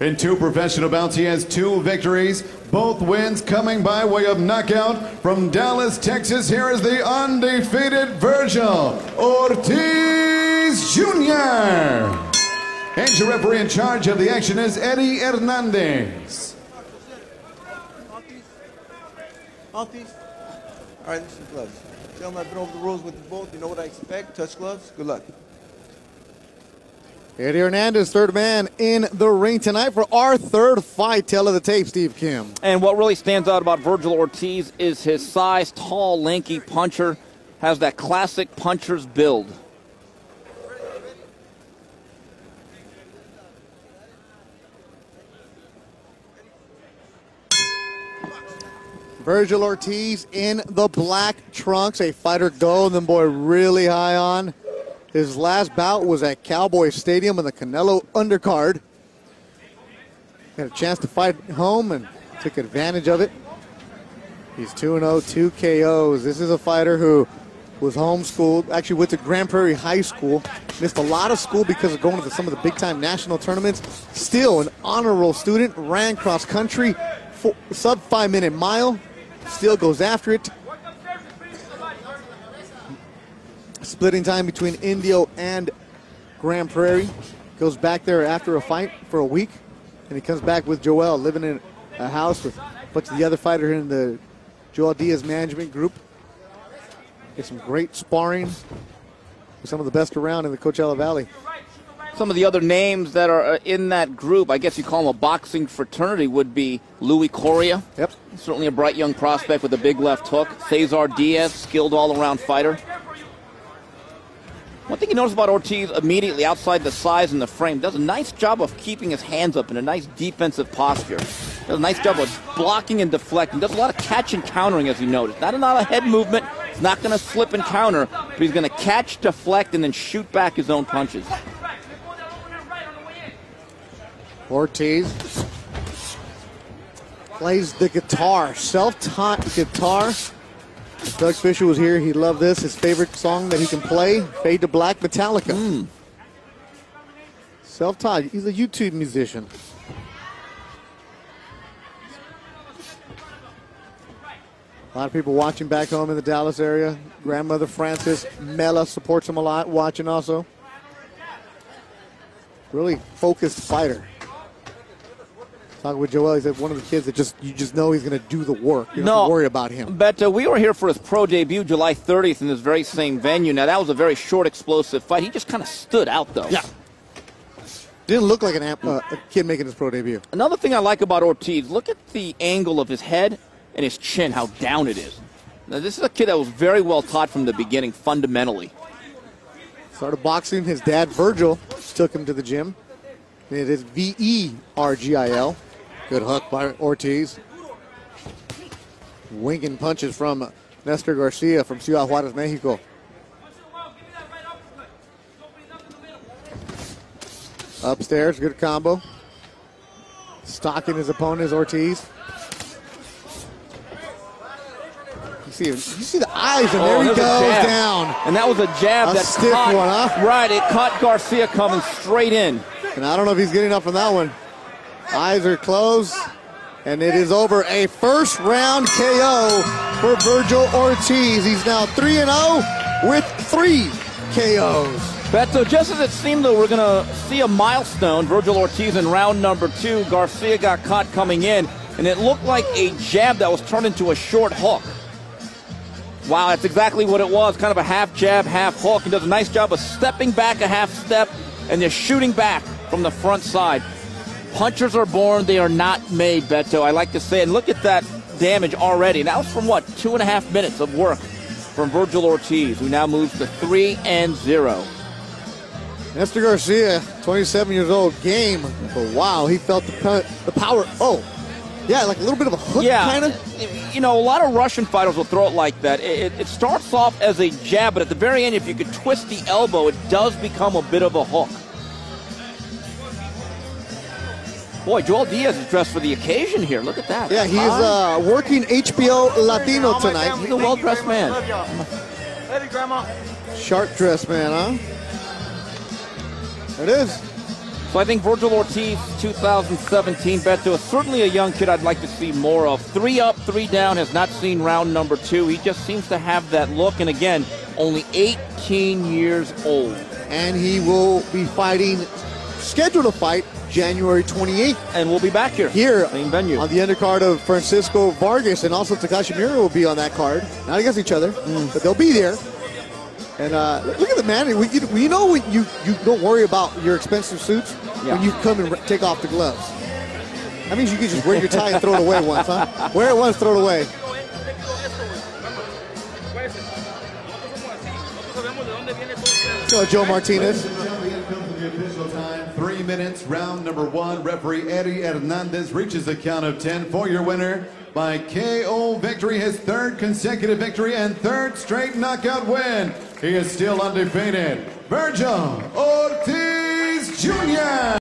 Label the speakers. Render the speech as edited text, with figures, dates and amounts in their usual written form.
Speaker 1: In 2 professional bouts, he has 2 victories, both wins coming by way of knockout. From Dallas, Texas, here is the undefeated Vergil Ortiz Jr. And your referee in charge of the action is Eddie Hernandez.
Speaker 2: Ortiz. All right, this is gloves. Gentlemen, I've been over the rules with you both. You know what I expect. Touch gloves. Good luck.
Speaker 3: Eddie Hernandez, third man in the ring tonight for our third fight. Tell of the tape, Steve Kim.
Speaker 4: And what really stands out about Vergil Ortiz is his size, tall, lanky puncher, has that classic puncher's build.
Speaker 3: Vergil Ortiz in the black trunks, a fighter Golden Boy really high on. His last bout was at Cowboy Stadium in the Canelo undercard. Had a chance to fight home and took advantage of it. He's 2-0, 2 KOs. This is a fighter who was homeschooled, actually went to Grand Prairie High School, missed a lot of school because of going to some of the big-time national tournaments. Still an honor roll student, ran cross country, sub 5-minute mile, still goes after it. Splitting time between Indio and Grand Prairie. Goes back there after a fight for a week, and he comes back with Joel, living in a house with a bunch of the other fighters in the Joel Diaz management group. Get some great sparring with some of the best around in the Coachella Valley.
Speaker 4: Some of the other names that are in that group, I guess you call them a boxing fraternity, would be Louis Correa.
Speaker 3: Yep.
Speaker 4: Certainly a bright young prospect with a big left hook. Cesar Diaz, skilled all-around fighter. One thing you notice about Ortiz immediately outside the size and the frame, does a nice job of keeping his hands up in a nice defensive posture. Does a nice job of blocking and deflecting. Does a lot of catch and countering, as you noticed. Not a lot of head movement. He's not going to slip and counter, but he's going to catch, deflect, and then shoot back his own punches.
Speaker 3: Ortiz plays the guitar, self-taught guitar. If Doug Fisher was here, he'd love this. His favorite song that he can play, Fade to Black, Metallica. Self-taught. He's a YouTube musician. A lot of people watching back home in the Dallas area. Grandmother Frances Mella supports him a lot, watching also. Really focused fighter. Talking with Joel, he's one of the kids that you just know he's going to do the work. You don't have to worry about him.
Speaker 4: But we were here for his pro debut July 30th in this very same venue. Now, that was a very short, explosive fight. He just kind of stood out, though.
Speaker 3: Yeah. Didn't look like a kid making his pro debut.
Speaker 4: Another thing I like about Ortiz, look at the angle of his head and his chin, how down it is. Now, this is a kid that was very well taught from the beginning, fundamentally.
Speaker 3: Started boxing. His dad, Vergil, took him to the gym. It is Vergil. Good hook by Ortiz. Winging punches from Nestor Garcia from Ciudad Juarez, Mexico. Upstairs, good combo. Stalking his opponent is Ortiz. You see the eyes, and there he goes down.
Speaker 4: And that was a jab that
Speaker 3: stiff
Speaker 4: caught,
Speaker 3: one, huh?
Speaker 4: Right, it caught Garcia coming straight in.
Speaker 3: And I don't know if he's getting up from that one. Eyes are closed, and it is over. A first round KO for Vergil Ortiz. He's now 3-0 with 3 KOs.
Speaker 4: Beto, just as it seemed though we're going to see a milestone, Vergil Ortiz in round number 2, Garcia got caught coming in, and it looked like a jab that was turned into a short hook. Wow, that's exactly what it was, kind of a half jab, half hook. He does a nice job of stepping back a half step and then shooting back from the front side. Punchers are born, they are not made, Beto. I like to say, and look at that damage already. And that was from what, 2.5 minutes of work from Vergil Ortiz, who now moves to 3-0.
Speaker 3: Nestor Garcia, 27 years old, game. But wow, he felt the power. Oh, yeah, like a little bit of a hook, kind of.
Speaker 4: You know, a lot of Russian fighters will throw it like that. It starts off as a jab, but at the very end, if you could twist the elbow, it does become a bit of a hook. Boy, Joel Diaz is dressed for the occasion here. Look at that.
Speaker 3: Yeah, he's working HBO Latino tonight.
Speaker 4: He's a well-dressed man.
Speaker 2: Lady, Grandma.
Speaker 3: Sharp dressed man, huh? It is.
Speaker 4: So I think Vergil Ortiz, 2017, Beto, is certainly a young kid I'd like to see more of. 3 up, 3 down, has not seen round number 2. He just seems to have that look. And again, only 18 years old.
Speaker 3: And he will be fighting, scheduled to fight January 28th.
Speaker 4: And we'll be back here. Same venue.
Speaker 3: On the undercard of Francisco Vargas, and also Takashi Miura will be on that card. Not against each other, but they'll be there. And look at the man. You know when you don't worry about your expensive suits when you come and take off the gloves. That means you can just wear your tie and throw it away once, huh? Wear it once, throw it away. Go, Joe Martinez.
Speaker 1: 3 minutes, round number 1. Referee Eddie Hernandez reaches the count of 10 for your winner by KO victory, his 3rd consecutive victory and 3rd straight knockout win. He is still undefeated. Vergil Ortiz Jr.